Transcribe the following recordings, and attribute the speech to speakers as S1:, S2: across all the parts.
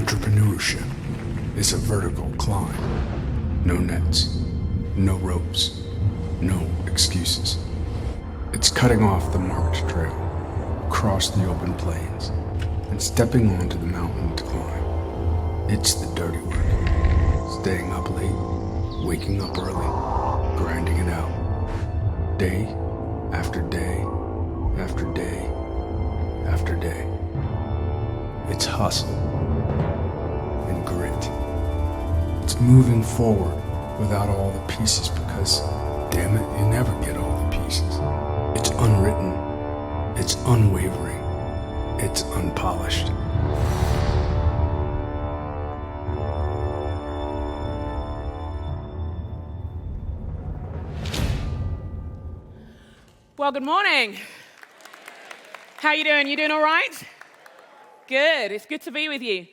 S1: Entrepreneurship is a vertical climb. No nets, no ropes, no excuses. It's cutting off the marked trail, across the open plains, and stepping onto the mountain to climb. It's the dirty work. Staying up late, waking up early, grinding it out. Day after day after day after day. It's hustle and grit. It's moving forward without all the pieces because, damn it, you never get all the pieces. It's unwritten. It's unwavering. It's unpolished.
S2: Well, good morning. How you doing? You doing all right? Good. It's good to be with you.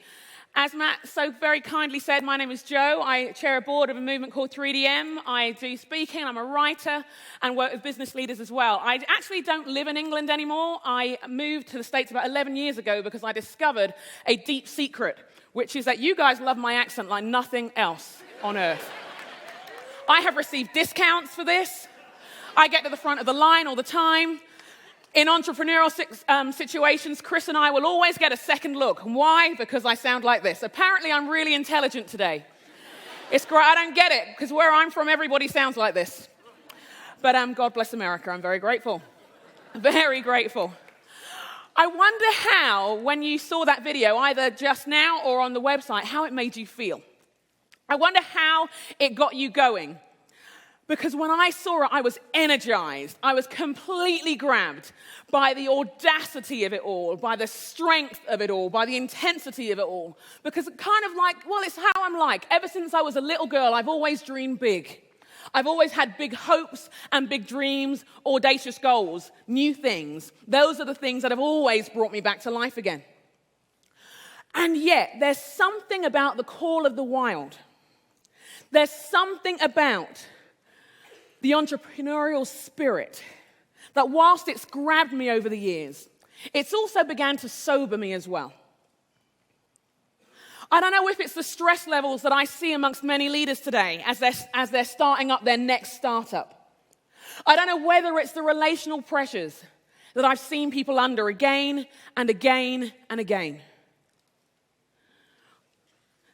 S2: As Matt so very kindly said, my name is Jo. I chair a board of a movement called 3DM. I do speaking. I'm a writer and work with business leaders as well. I actually don't live in England anymore. I moved to the States about 11 years ago because I discovered a deep secret, which is that you guys love my accent like nothing else on earth. I have received discounts for this. I get to the front of the line all the time. In entrepreneurial situations, Chris and I will always get a second look. And why? Because I sound like this. Apparently, I'm really intelligent today. It's great. I don't get it, because where I'm from, everybody sounds like this. But God bless America. I'm very grateful. Very grateful. I wonder how, when you saw that video, either just now or on the website, how it made you feel. I wonder how it got you going. Because when I saw it, I was energized. I was completely grabbed by the audacity of it all, by the strength of it all, by the intensity of it all. Because kind of like, well, it's how I'm like. Ever since I was a little girl, I've always dreamed big. I've always had big hopes and big dreams, audacious goals, new things. Those are the things that have always brought me back to life again. And yet, there's something about the call of the wild. There's something about the entrepreneurial spirit that whilst it's grabbed me over the years, it's also began to sober me as well. I don't know if it's the stress levels that I see amongst many leaders today as they're starting up their next startup. I don't know whether it's the relational pressures that I've seen people under again and again and again.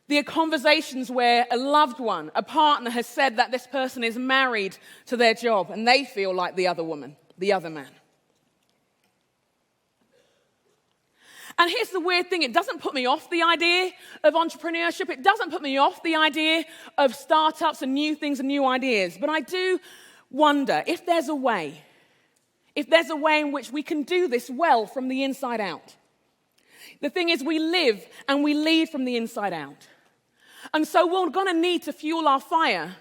S2: The conversations where a loved one, a partner has said that this person is married to their job and they feel like the other woman, the other man. And here's the weird thing, it doesn't put me off the idea of entrepreneurship. It doesn't put me off the idea of startups and new things and new ideas. But I do wonder if there's a way in which we can do this well from the inside out. The thing is, we live and we lead from the inside out. And so we're going to need to fuel our fire,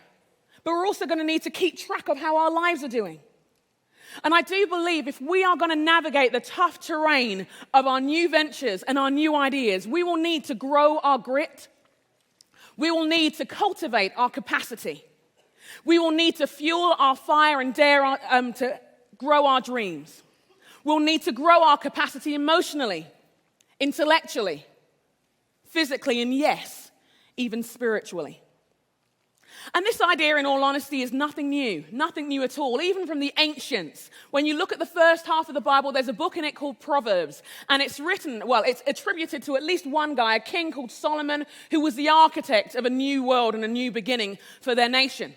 S2: but we're also going to need to keep track of how our lives are doing. And I do believe if we are going to navigate the tough terrain of our new ventures and our new ideas, we will need to grow our grit. We will need to cultivate our capacity. We will need to fuel our fire and dare to grow our dreams. We'll need to grow our capacity emotionally, intellectually, physically, and yes, even spiritually. And this idea, in all honesty, is nothing new at all, even from the ancients. When you look at the first half of the Bible, there's a book in it called Proverbs, and it's attributed to at least one guy, a king called Solomon, who was the architect of a new world and a new beginning for their nation.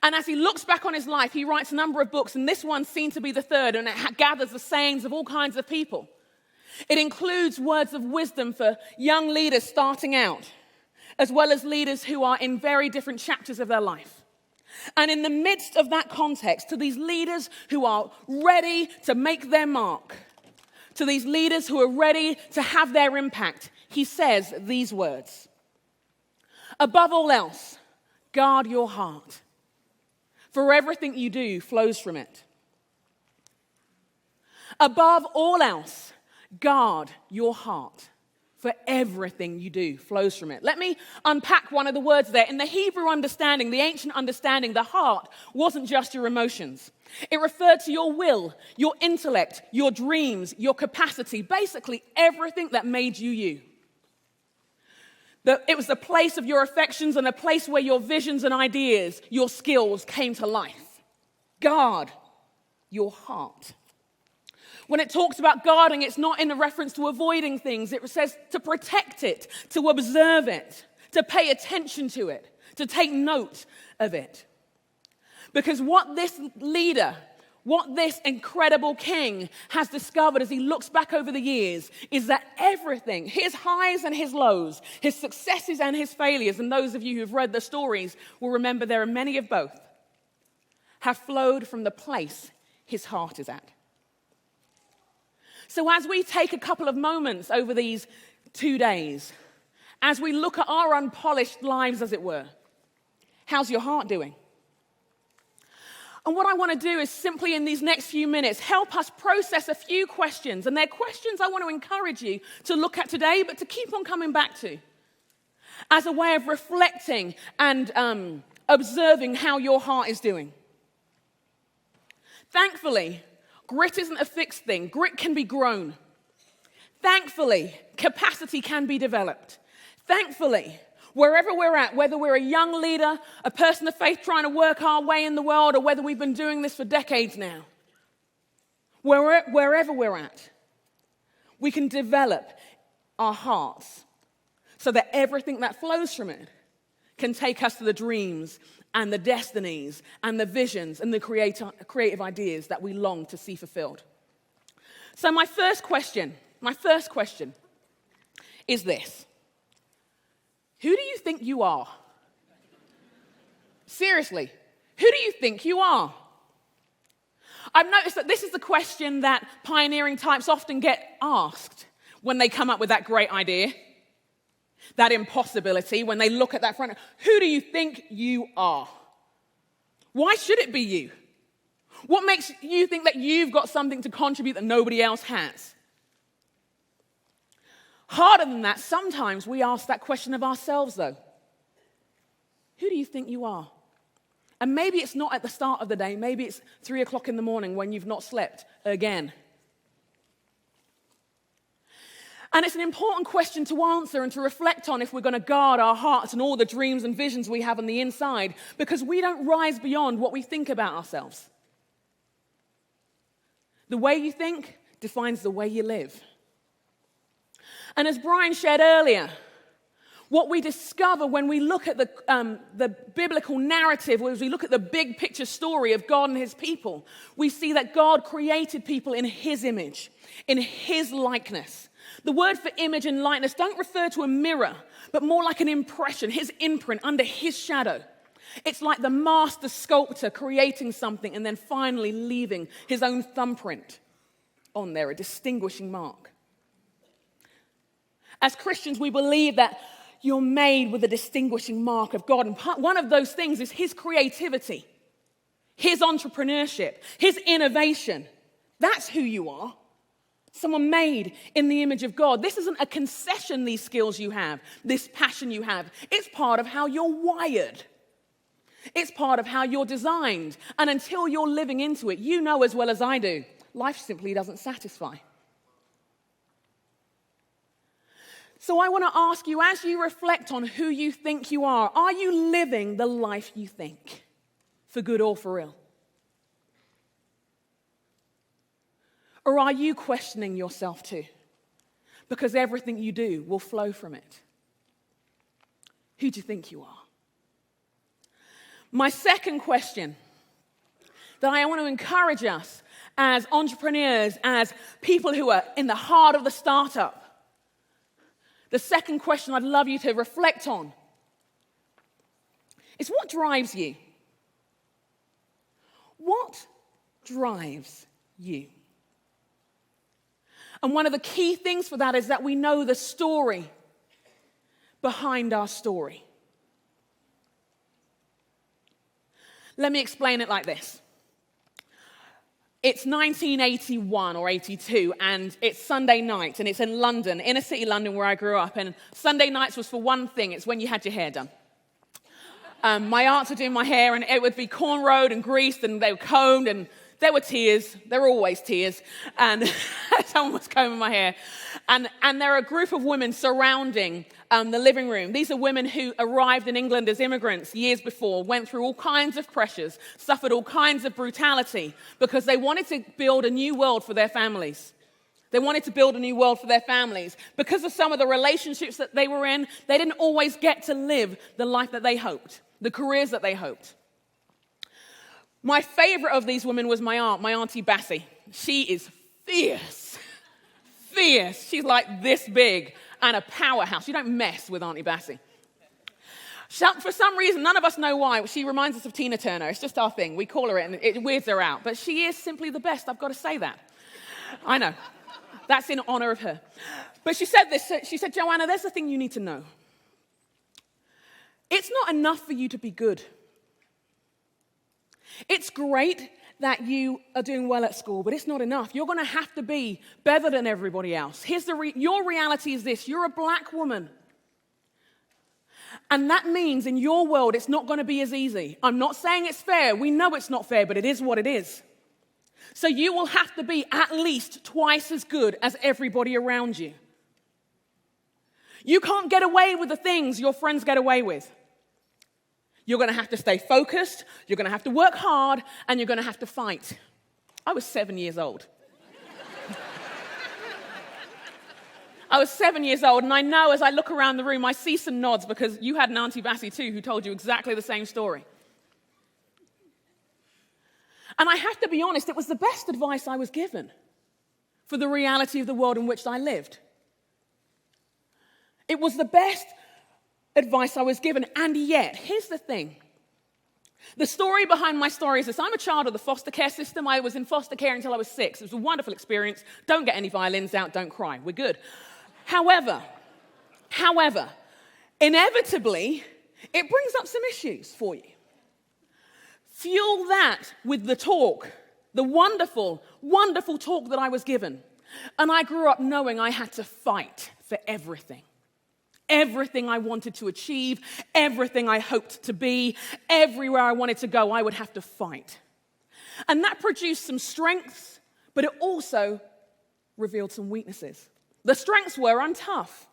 S2: And as he looks back on his life, he writes a number of books, and this one's seen to be the third, and it gathers the sayings of all kinds of people. It includes words of wisdom for young leaders starting out, as well as leaders who are in very different chapters of their life. And in the midst of that context, to these leaders who are ready to make their mark, to these leaders who are ready to have their impact, he says these words: above all else, guard your heart, for everything you do flows from it. Above all else, guard your heart, for everything you do flows from it. Let me unpack one of the words there. In the Hebrew understanding, the ancient understanding, the heart wasn't just your emotions. It referred to your will, your intellect, your dreams, your capacity, basically everything that made you you. It was the place of your affections and a place where your visions and ideas, your skills came to life. Guard your heart. When it talks about guarding, it's not in a reference to avoiding things. It says to protect it, to observe it, to pay attention to it, to take note of it. Because what this leader, what this incredible king has discovered as he looks back over the years is that everything, his highs and his lows, his successes and his failures, and those of you who've read the stories will remember there are many of both, have flowed from the place his heart is at. So as we take a couple of moments over these 2 days, as we look at our unpolished lives, as it were, how's your heart doing? And what I want to do is simply in these next few minutes help us process a few questions. And they're questions I want to encourage you to look at today, but to keep on coming back to as a way of reflecting and observing how your heart is doing. Thankfully, grit isn't a fixed thing. Grit can be grown. Thankfully, capacity can be developed. Thankfully, wherever we're at, whether we're a young leader, a person of faith trying to work our way in the world, or whether we've been doing this for decades now, wherever we're at, we can develop our hearts so that everything that flows from it can take us to the dreams and the destinies and the visions and the creative ideas that we long to see fulfilled. So my first question is this. Who do you think you are? Seriously, who do you think you are? I've noticed that this is the question that pioneering types often get asked when they come up with that great idea, that impossibility, when they look at that front. Who do you think you are? Why should it be you? What makes you think that you've got something to contribute that nobody else has? Harder than that, sometimes we ask that question of ourselves, though. Who do you think you are? And maybe it's not at the start of the day. Maybe it's 3 o'clock in the morning when you've not slept again. And it's an important question to answer and to reflect on if we're going to guard our hearts and all the dreams and visions we have on the inside, because we don't rise beyond what we think about ourselves. The way you think defines the way you live. And as Brian shared earlier, what we discover when we look at the biblical narrative, as we look at the big picture story of God and his people, we see that God created people in his image, in his likeness. The word for image and likeness don't refer to a mirror, but more like an impression, his imprint under his shadow. It's like the master sculptor creating something and then finally leaving his own thumbprint on there, a distinguishing mark. As Christians, we believe that you're made with a distinguishing mark of God. And one of those things is his creativity, his entrepreneurship, his innovation. That's who you are. Someone made in the image of God. This isn't a concession, these skills you have, this passion you have. It's part of how you're wired. It's part of how you're designed. And until you're living into it, you know as well as I do, life simply doesn't satisfy. So I want to ask you, as you reflect on who you think you are you living the life you think, for good or for ill? Or are you questioning yourself too? Because everything you do will flow from it. Who do you think you are? My second question that I want to encourage us as entrepreneurs, as people who are in the heart of the startup, the second question I'd love you to reflect on is, what drives you? What drives you? And one of the key things for that is that we know the story behind our story. Let me explain it like this. It's 1981 or 82, and it's Sunday night, and it's in London, inner city London, where I grew up. And Sunday nights was for one thing: it's when you had your hair done. My aunts were doing my hair, and it would be cornrowed and greased, and they were combed, and There were tears. There were always tears. And someone was combing my hair. And there are a group of women surrounding the living room. These are women who arrived in England as immigrants years before, went through all kinds of pressures, suffered all kinds of brutality because they wanted to build a new world for their families. They wanted to build a new world for their families. Because of some of the relationships that they were in, they didn't always get to live the life that they hoped, the careers that they hoped. My favorite of these women was my aunt, my Auntie Bassie. She is fierce. She's like this big and a powerhouse. You don't mess with Auntie Bassie. For some reason, none of us know why, she reminds us of Tina Turner. It's just our thing. We call her it and it weirds her out. But she is simply the best. I've got to say that. I know. That's in honor of her. But she said this. She said, Joanna, there's the thing you need to know. It's not enough for you to be good. It's great that you are doing well at school, but it's not enough. You're going to have to be better than everybody else. Your reality is this. You're a black woman. And that means in your world, it's not going to be as easy. I'm not saying it's fair. We know it's not fair, but it is what it is. So you will have to be at least twice as good as everybody around you. You can't get away with the things your friends get away with. You're going to have to stay focused, you're going to have to work hard, and you're going to have to fight. I was 7 years old. I was 7 years old, and I know as I look around the room, I see some nods because you had an Auntie Bassie too who told you exactly the same story. And I have to be honest, it was the best advice I was given for the reality of the world in which I lived. It was the best advice I was given, and yet, here's the thing. The story behind my story is this. I'm a child of the foster care system. I was in foster care until I was 6. It was a wonderful experience. Don't get any violins out, don't cry. We're good. However, inevitably, it brings up some issues for you. Fuel that with the talk, the wonderful, wonderful talk that I was given. And I grew up knowing I had to fight for everything. Everything I wanted to achieve, everything I hoped to be, everywhere I wanted to go, I would have to fight. And that produced some strengths, but it also revealed some weaknesses. The strengths were I'm tough.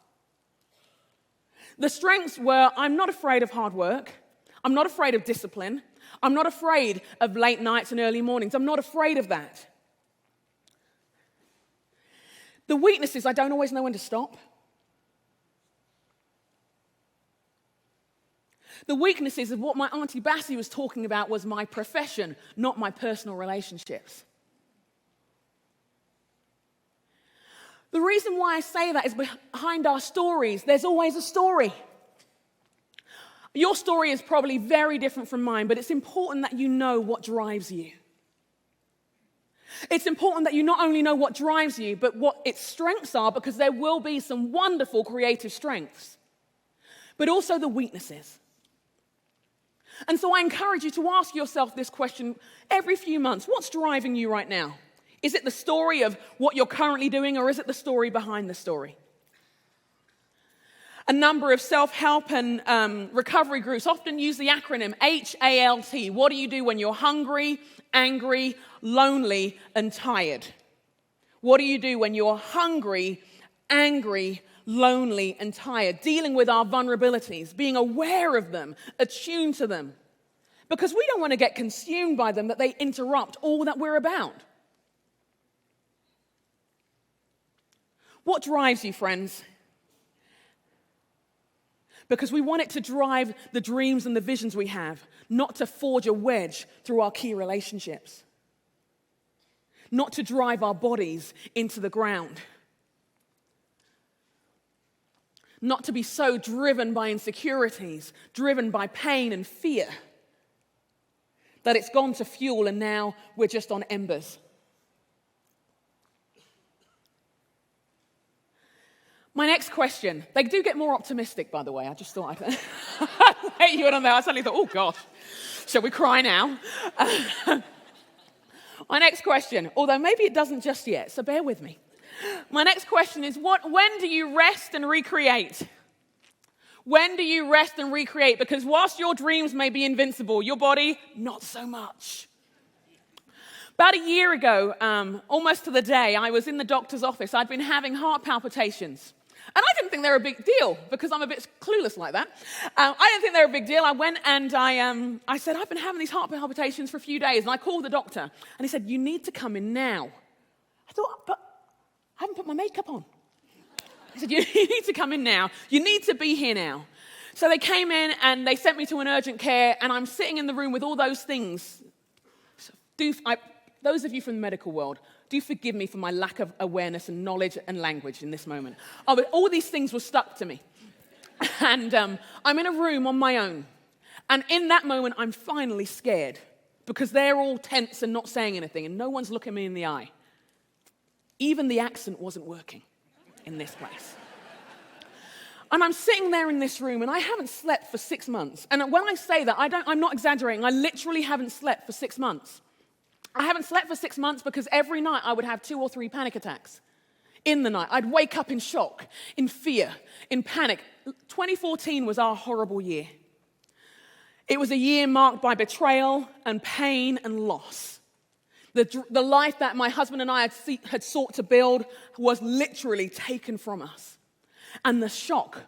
S2: The strengths were I'm not afraid of hard work. I'm not afraid of discipline. I'm not afraid of late nights and early mornings. I'm not afraid of that. The weaknesses, I don't always know when to stop. The weaknesses of what my Auntie Bassie was talking about was my profession, not my personal relationships. The reason why I say that is behind our stories, there's always a story. Your story is probably very different from mine, but it's important that you know what drives you. It's important that you not only know what drives you, but what its strengths are, because there will be some wonderful creative strengths, but also the weaknesses. And so I encourage you to ask yourself this question every few months. What's driving you right now? Is it the story of what you're currently doing, or is it the story behind the story? A number of self-help and recovery groups often use the acronym HALT. What do you do when you're hungry, angry, lonely, and tired? What do you do when you're hungry, angry, lonely, and tired? Dealing with our vulnerabilities, being aware of them, attuned to them. Because we don't want to get consumed by them, that they interrupt all that we're about. What drives you, friends? Because we want it to drive the dreams and the visions we have, not to forge a wedge through our key relationships. Not to drive our bodies into the ground. Not to be so driven by insecurities, driven by pain and fear, that it's gone to fuel and now we're just on embers. My next question, they do get more optimistic, by the way. I just thought I'd let you in on there. I suddenly thought, oh gosh, shall we cry now? My next question, although maybe it doesn't just yet, so bear with me. My next question is, when do you rest and recreate? When do you rest and recreate? Because whilst your dreams may be invincible, your body, not so much. About a year ago, almost to the day, I was in the doctor's office. I'd been having heart palpitations. And I didn't think they were a big deal because I'm a bit clueless like that. I didn't think they were a big deal. I went and I said, I've been having these heart palpitations for a few days. And I called the doctor. And he said, you need to come in now. I thought, but I haven't put my makeup on. He said, you need to come in now. You need to be here now. So they came in and they sent me to an urgent care. And I'm sitting in the room with all those things. Those of you from the medical world, do forgive me for my lack of awareness and knowledge and language in this moment. Oh, but all these things were stuck to me. And I'm in a room on my own. And in that moment, I'm finally scared because they're all tense and not saying anything, and no one's looking me in the eye. Even the accent wasn't working in this place. And I'm sitting there in this room, and I haven't slept for 6 months. And when I say that, I'm not exaggerating. I literally haven't slept for 6 months. I haven't slept for 6 months because every night I would have 2 or 3 panic attacks. In the night, I'd wake up in shock, in fear, in panic. 2014 was our horrible year. It was a year marked by betrayal and pain and loss. The life that my husband and I had sought to build was literally taken from us. And the shock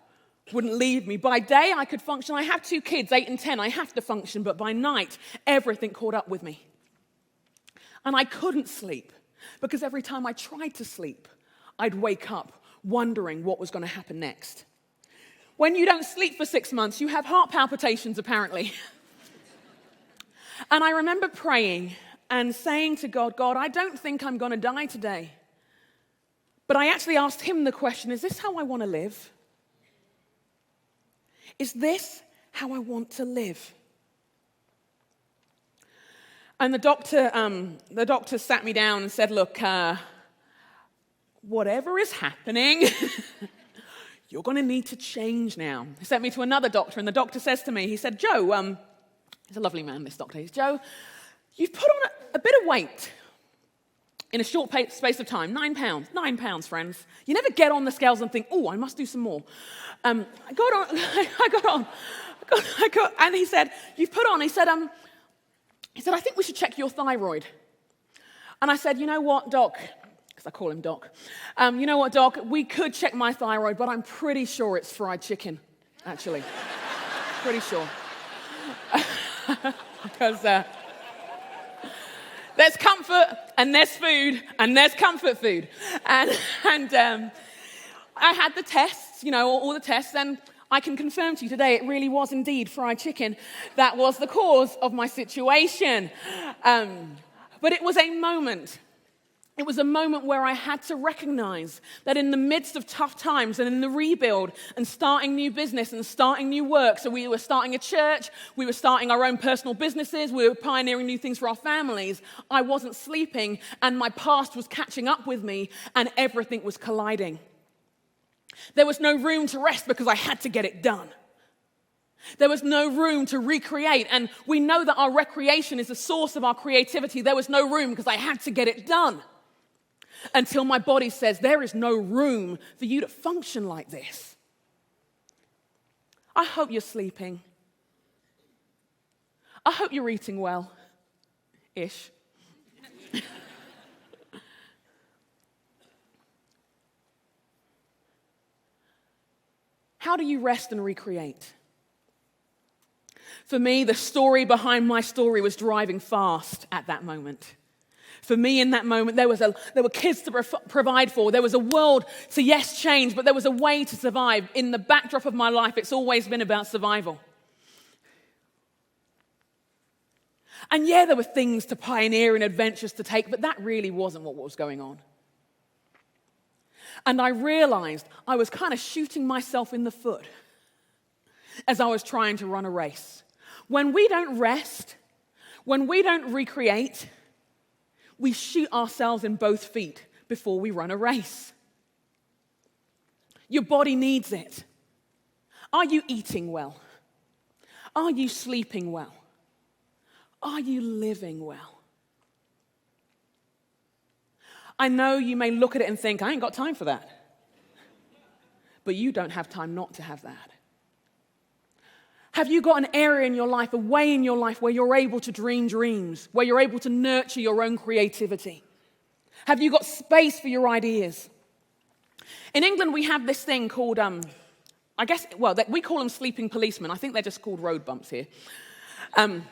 S2: wouldn't leave me. By day, I could function. I have 2 kids, 8 and 10. I have to function. But by night, everything caught up with me. And I couldn't sleep because every time I tried to sleep, I'd wake up wondering what was going to happen next. When you don't sleep for 6 months, you have heart palpitations, apparently. And I remember praying and saying to God, God, I don't think I'm going to die today. But I actually asked him the question, is this how I want to live? Is this how I want to live? And the doctor sat me down and said, look, whatever is happening, you're going to need to change now. He sent me to another doctor, and the doctor says to me, he said, Joe, he's a lovely man, this doctor. He's, Joe, you've put on a bit of weight in a short space of time, 9 pounds. 9 pounds, friends. You never get on the scales and think, oh, I must do some more. I got on. And he said, you've put on, he said, I think we should check your thyroid. And I said, you know what, Doc? Because I call him Doc. You know what, Doc? We could check my thyroid, but I'm pretty sure it's fried chicken, actually. Pretty sure. Because there's comfort, and there's food, and there's comfort food. And I had the tests, all the tests, and I can confirm to you today, it really was indeed fried chicken that was the cause of my situation. But it was a moment. It was a moment where I had to recognize that in the midst of tough times and in the rebuild and starting new business and starting new work, so we were starting a church, we were starting our own personal businesses, we were pioneering new things for our families, I wasn't sleeping and my past was catching up with me and everything was colliding. There was no room to rest because I had to get it done. There was no room to recreate, and we know that our recreation is the source of our creativity. There was no room because I had to get it done. Until my body says, there is no room for you to function like this. I hope you're sleeping. I hope you're eating well-ish. How do you rest and recreate? For me, the story behind my story was driving fast at that moment. For me, in that moment, there were kids to provide for. There was a world to, yes, change, but there was a way to survive. In the backdrop of my life, it's always been about survival. And yeah, there were things to pioneer and adventures to take, but that really wasn't what was going on. And I realized I was kind of shooting myself in the foot as I was trying to run a race. When we don't rest, when we don't recreate, we shoot ourselves in both feet before we run a race. Your body needs it. Are you eating well? Are you sleeping well? Are you living well? I know you may look at it and think, I ain't got time for that. But you don't have time not to have that. Have you got an area in your life, a way in your life where you're able to dream dreams, where you're able to nurture your own creativity? Have you got space for your ideas? In England, we have this thing called, we call them sleeping policemen. I think they're just called road bumps here. And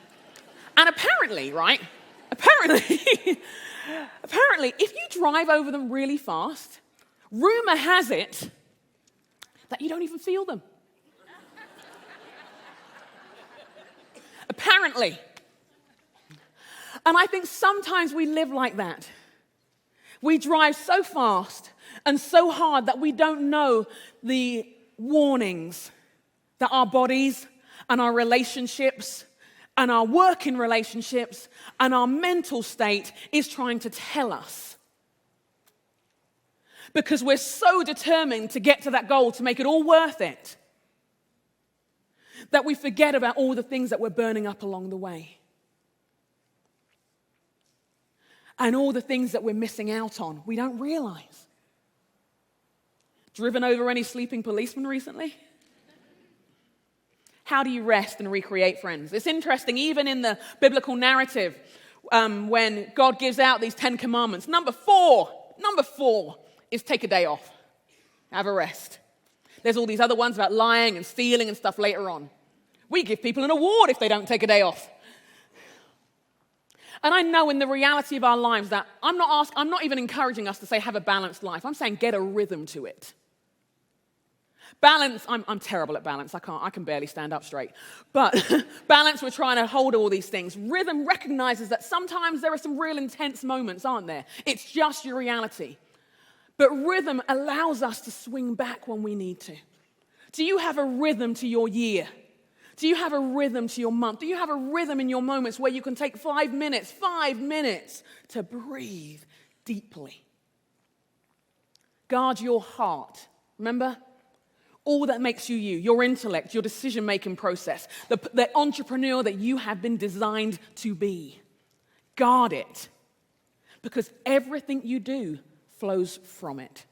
S2: apparently, if you drive over them really fast, rumor has it that you don't even feel them. Apparently. And I think sometimes we live like that. We drive so fast and so hard that we don't know the warnings that our bodies and our relationships and our working relationships and our mental state is trying to tell us. Because we're so determined to get to that goal, to make it all worth it, that we forget about all the things that we're burning up along the way. And all the things that we're missing out on, we don't realize. Driven over any sleeping policemen recently? How do you rest and recreate, friends? It's interesting, even in the biblical narrative, when God gives out these 10 commandments, number four is take a day off. Have a rest. There's all these other ones about lying and stealing and stuff later on. We give people an award if they don't take a day off. And I know in the reality of our lives that I'm not even encouraging us to say have a balanced life. I'm saying get a rhythm to it. Balance, I'm terrible at balance. I can barely stand up straight. But balance, we're trying to hold all these things. Rhythm recognizes that sometimes there are some real intense moments, aren't there? It's just your reality. But rhythm allows us to swing back when we need to. Do you have a rhythm to your year? Do you have a rhythm to your month? Do you have a rhythm in your moments where you can take 5 minutes to breathe deeply? Guard your heart. Remember? All that makes you you, your intellect, your decision-making process, the entrepreneur that you have been designed to be. Guard it. Because everything you do flows from it.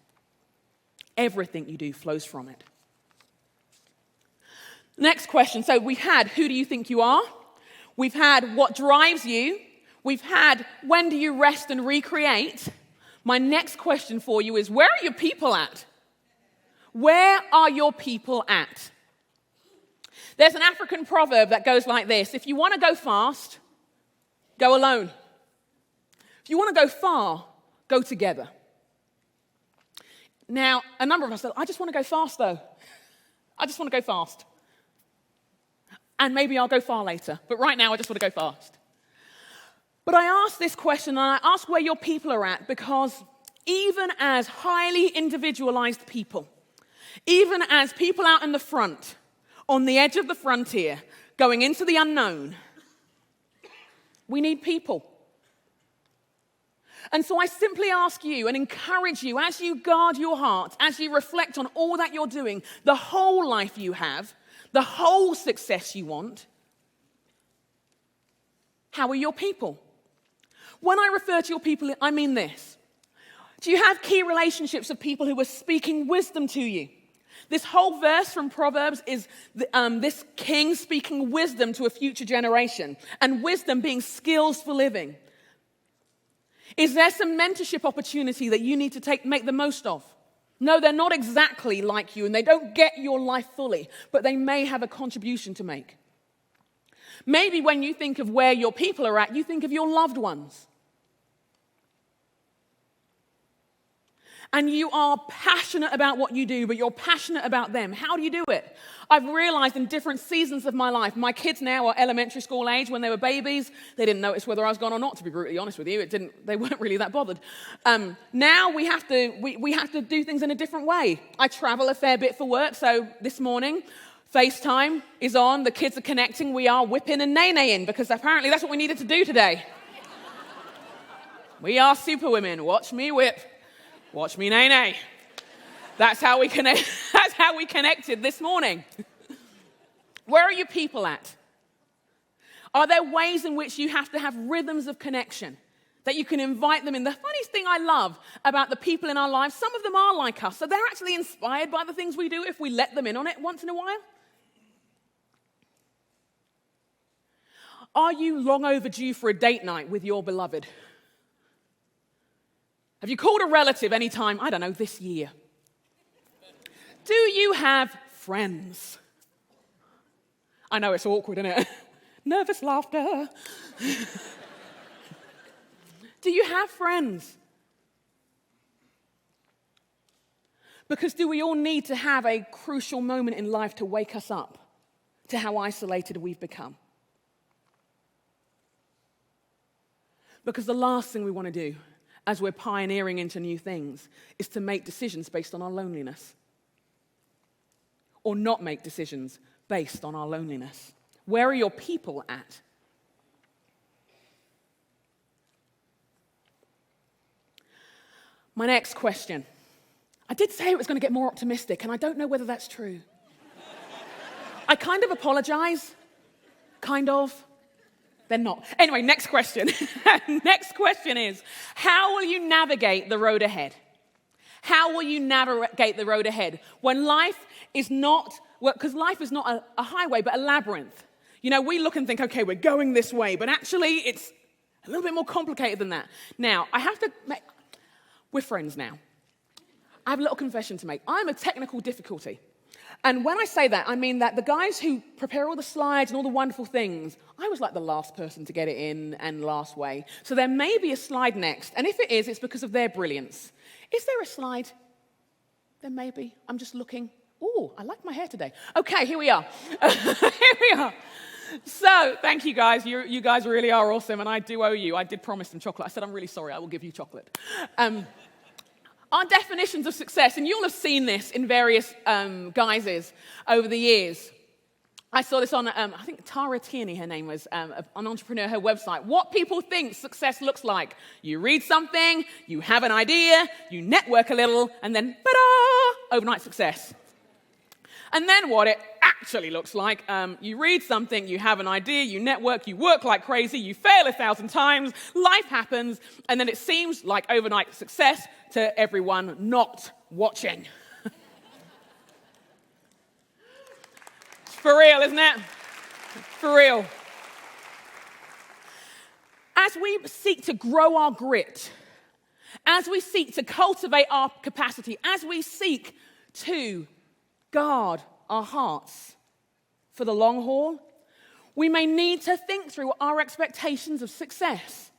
S2: Everything you do flows from it. Next question. So we've had, who do you think you are? We've had, what drives you? We've had, when do you rest and recreate? My next question for you is, where are your people at? Where are your people at? There's an African proverb that goes like this: if you want to go fast, go alone. If you want to go far, go together. Now, a number of us said, I just want to go fast though. I just want to go fast. And maybe I'll go far later. But right now, I just want to go fast. But I ask this question, and I ask where your people are at, because even as highly individualized people, even as people out in the front, on the edge of the frontier, going into the unknown, we need people. And so I simply ask you and encourage you, as you guard your heart, as you reflect on all that you're doing, the whole life you have, the whole success you want, how are your people? When I refer to your people, I mean this. Do you have key relationships of people who are speaking wisdom to you? This whole verse from Proverbs is this king speaking wisdom to a future generation, and wisdom being skills for living. Is there some mentorship opportunity that you need to make the most of? No, they're not exactly like you, and they don't get your life fully, but they may have a contribution to make. Maybe when you think of where your people are at, you think of your loved ones. And you are passionate about what you do, but you're passionate about them. How do you do it? I've realized in different seasons of my life, my kids now are elementary school age. When they were babies, they didn't notice whether I was gone or not, to be brutally honest with you. They weren't really that bothered. Now we have to do things in a different way. I travel a fair bit for work, so this morning, FaceTime is on, the kids are connecting, we are whipping and nay-naying, because apparently that's what we needed to do today. We are super women. Watch me whip. Watch me nay-nay. That's how we connect. That's how we connected this morning. Where are your people at? Are there ways in which you have to have rhythms of connection that you can invite them in? The funniest thing I love about the people in our lives, some of them are like us, so they're actually inspired by the things we do if we let them in on it once in a while. Are you long overdue for a date night with your beloved? Have you called a relative anytime, I don't know, this year? Do you have friends? I know it's awkward, isn't it? Nervous laughter. Do you have friends? Because do we all need to have a crucial moment in life to wake us up to how isolated we've become? Because the last thing we want to do as we're pioneering into new things is to make decisions based on our loneliness. Or not make decisions based on our loneliness. Where are your people at? My next question. I did say it was going to get more optimistic, and I don't know whether that's true. I kind of apologize. Kind of. They're not. Anyway, next question. Next question is, how will you navigate the road ahead? How will you navigate the road ahead when life is not, because life is not a highway, but a labyrinth. You know, we look and think, okay, we're going this way, but actually it's a little bit more complicated than that. Now, we're friends now. I have a little confession to make. I'm a technical difficulty. And when I say that, I mean that the guys who prepare all the slides and all the wonderful things, I was like the last person to get it in and last way. So there may be a slide next. And if it is, it's because of their brilliance. Is there a slide? There may be. I'm just looking. Oh, I like my hair today. Okay, here we are. Here we are. So, thank you guys. You guys really are awesome, and I do owe you. I did promise them chocolate. I said, I'm really sorry. I will give you chocolate. Our definitions of success, and you'll have seen this in various guises over the years. I saw this on, I think Tara Tierney, her name was, an entrepreneur, her website. What people think success looks like. You read something, you have an idea, you network a little, and then, ta-da, overnight success. And then what it actually looks like, you read something, you have an idea, you network, you work like crazy, you fail 1,000 times, life happens, and then it seems like overnight success to everyone not watching. For real, isn't it? For real. As we seek to grow our grit, as we seek to cultivate our capacity, as we seek to guard our hearts for the long haul, we may need to think through our expectations of success.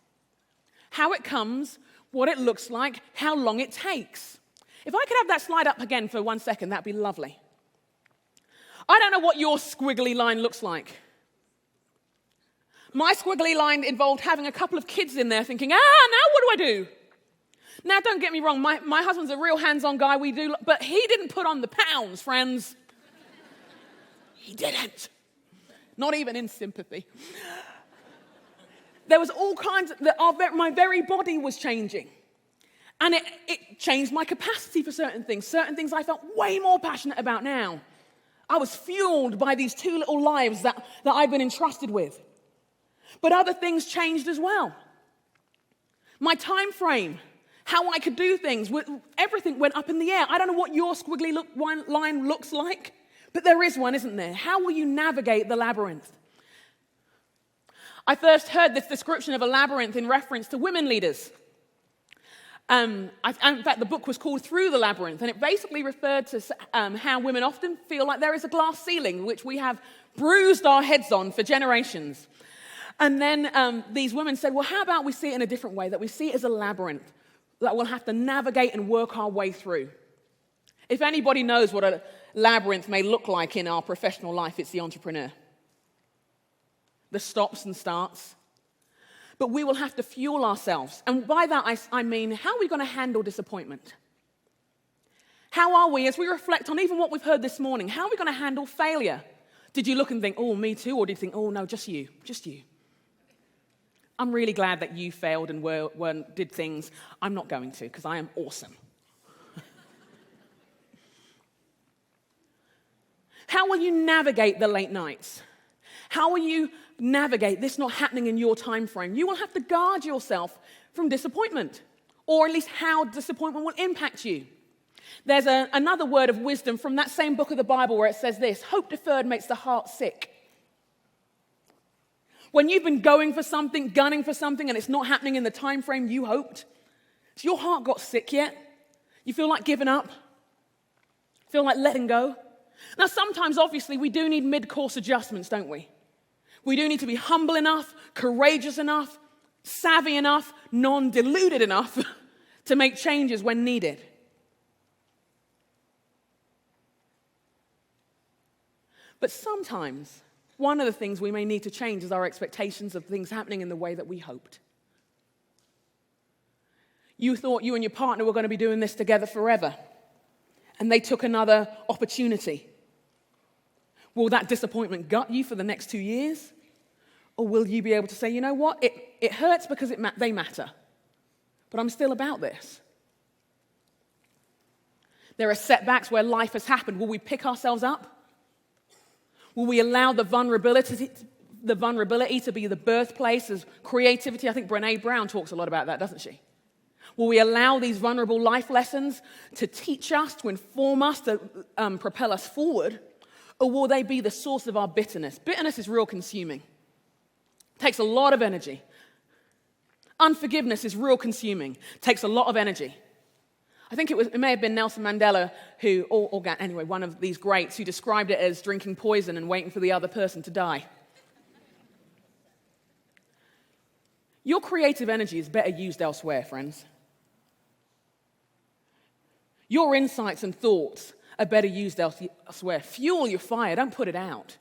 S2: How it comes, what it looks like, how long it takes. If I could have that slide up again for 1 second, that'd be lovely. I don't know what your squiggly line looks like. My squiggly line involved having a couple of kids in there thinking, now what do I do? Now, don't get me wrong, my husband's a real hands-on guy, but he didn't put on the pounds, friends. He didn't. Not even in sympathy. There was all kinds my very body was changing. And it changed my capacity for certain things. Certain things I felt way more passionate about now. I was fueled by these two little lives that I've been entrusted with. But other things changed as well. My time frame, how I could do things, everything went up in the air. I don't know what your squiggly line looks like, but there is one, isn't there? How will you navigate the labyrinth? I first heard this description of a labyrinth in reference to women leaders. In fact, the book was called Through the Labyrinth, and it basically referred to how women often feel like there is a glass ceiling, which we have bruised our heads on for generations. And then these women said, well, how about we see it in a different way, that we see it as a labyrinth that we'll have to navigate and work our way through. If anybody knows what a labyrinth may look like in our professional life, it's the entrepreneur. The stops and starts. But we will have to fuel ourselves. And by that, I mean, how are we going to handle disappointment? How are we, as we reflect on even what we've heard this morning, how are we going to handle failure? Did you look and think, oh, me too? Or did you think, oh, no, just you. I'm really glad that you failed and did things. I'm not going to, because I am awesome. How will you navigate the late nights? How will you navigate this not happening in your time frame? You will have to guard yourself from disappointment, or at least how disappointment will impact you. There's another word of wisdom from that same book of the Bible where it says this: hope deferred makes the heart sick. When you've been going for something, gunning for something, and it's not happening in the time frame you hoped? Has your heart got sick yet? You feel like giving up? Feel like letting go? Now, sometimes, obviously, we do need mid-course adjustments, don't we? We do need to be humble enough, courageous enough, savvy enough, non-deluded enough to make changes when needed. But sometimes, one of the things we may need to change is our expectations of things happening in the way that we hoped. You thought you and your partner were going to be doing this together forever, and they took another opportunity. Will that disappointment gut you for the next 2 years? Or will you be able to say, you know what, it hurts because they matter, but I'm still about this. There are setbacks where life has happened. Will we pick ourselves up? Will we allow the vulnerability to be the birthplace of creativity? I think Brené Brown talks a lot about that, doesn't she? Will we allow these vulnerable life lessons to teach us, to inform us, to propel us forward? Or will they be the source of our bitterness? Bitterness is real consuming. It takes a lot of energy. Unforgiveness is real consuming. It takes a lot of energy. I think it may have been Nelson Mandela anyway, one of these greats who described it as drinking poison and waiting for the other person to die. Your creative energy is better used elsewhere, friends. Your insights and thoughts are better used elsewhere. Fuel your fire, don't put it out.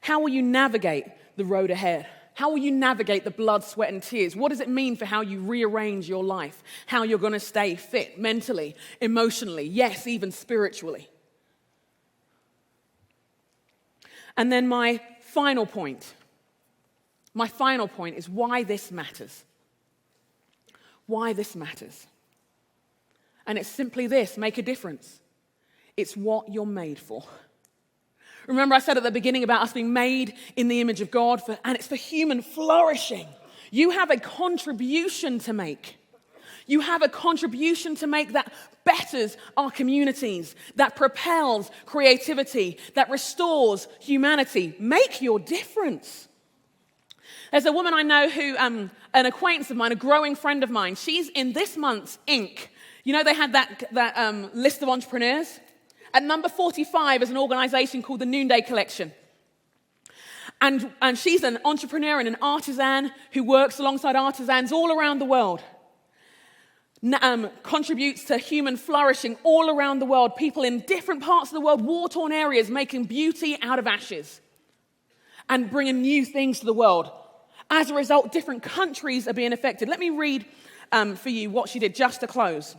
S2: How will you navigate the road ahead? How will you navigate the blood, sweat, and tears? What does it mean for how you rearrange your life? How you're going to stay fit mentally, emotionally, yes, even spiritually? And then my final point is why this matters. Why this matters. And it's simply this: make a difference. It's what you're made for. Remember I said at the beginning about us being made in the image of God, and it's for human flourishing. You have a contribution to make. You have a contribution to make that betters our communities, that propels creativity, that restores humanity. Make your difference. There's a woman I know who, an acquaintance of mine, a growing friend of mine, she's in this month's Inc. You know, they had that list of entrepreneurs. At number 45 is an organization called the Noonday Collection. And she's an entrepreneur and an artisan who works alongside artisans all around the world. Contributes to human flourishing all around the world. People in different parts of the world, war-torn areas, making beauty out of ashes and bringing new things to the world. As a result, different countries are being affected. Let me read for you what she did just to close.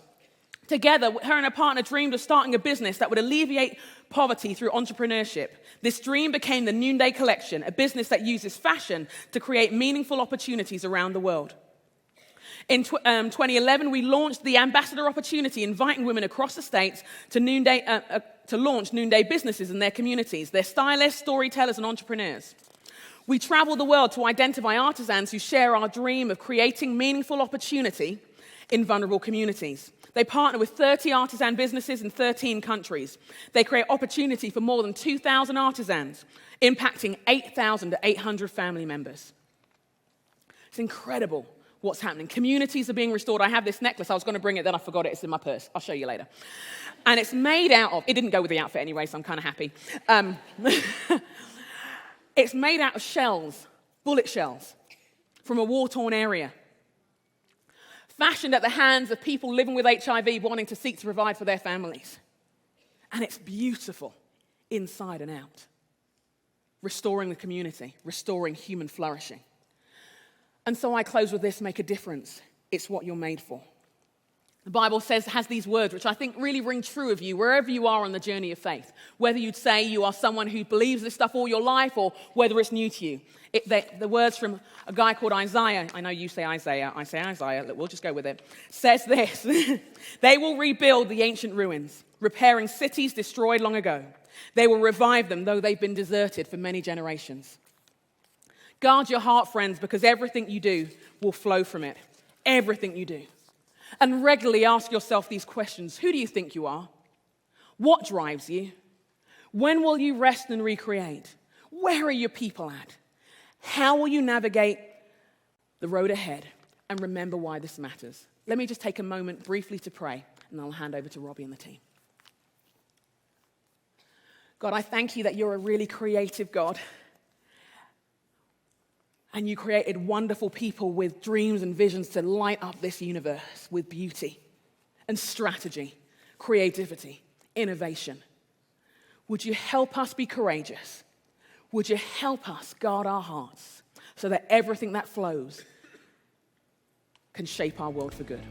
S2: Together, her and her partner dreamed of starting a business that would alleviate poverty through entrepreneurship. This dream became the Noonday Collection, a business that uses fashion to create meaningful opportunities around the world. In 2011, we launched the Ambassador Opportunity, inviting women across the states to launch Noonday businesses in their communities. They're stylists, storytellers, and entrepreneurs. We travel the world to identify artisans who share our dream of creating meaningful opportunity in vulnerable communities. They partner with 30 artisan businesses in 13 countries. They create opportunity for more than 2,000 artisans, impacting 8,800 family members. It's incredible what's happening. Communities are being restored. I have this necklace. I was going to bring it, then I forgot it. It's in my purse. I'll show you later. And it's made out of, it didn't go with the outfit anyway, so I'm kind of happy. It's made out of shells, bullet shells, from a war-torn area. Fashioned at the hands of people living with HIV wanting to seek to provide for their families. And it's beautiful inside and out. Restoring the community, restoring human flourishing. And so I close with this: make a difference. It's what you're made for. The Bible has these words which I think really ring true of you wherever you are on the journey of faith. Whether you'd say you are someone who believes this stuff all your life or whether it's new to you. The words from a guy called Isaiah, I know you say Isaiah, I say Isaiah, we'll just go with it, says this: they will rebuild the ancient ruins, repairing cities destroyed long ago. They will revive them, though they've been deserted for many generations. Guard your heart, friends, because everything you do will flow from it. Everything you do. And regularly ask yourself these questions. Who do you think you are? What drives you? When will you rest and recreate? Where are your people at? How will you navigate the road ahead and remember why this matters? Let me just take a moment briefly to pray, and I'll hand over to Robbie and the team. God, I thank you that you're a really creative God. And you created wonderful people with dreams and visions to light up this universe with beauty and strategy, creativity, innovation. Would you help us be courageous? Would you help us guard our hearts so that everything that flows can shape our world for good?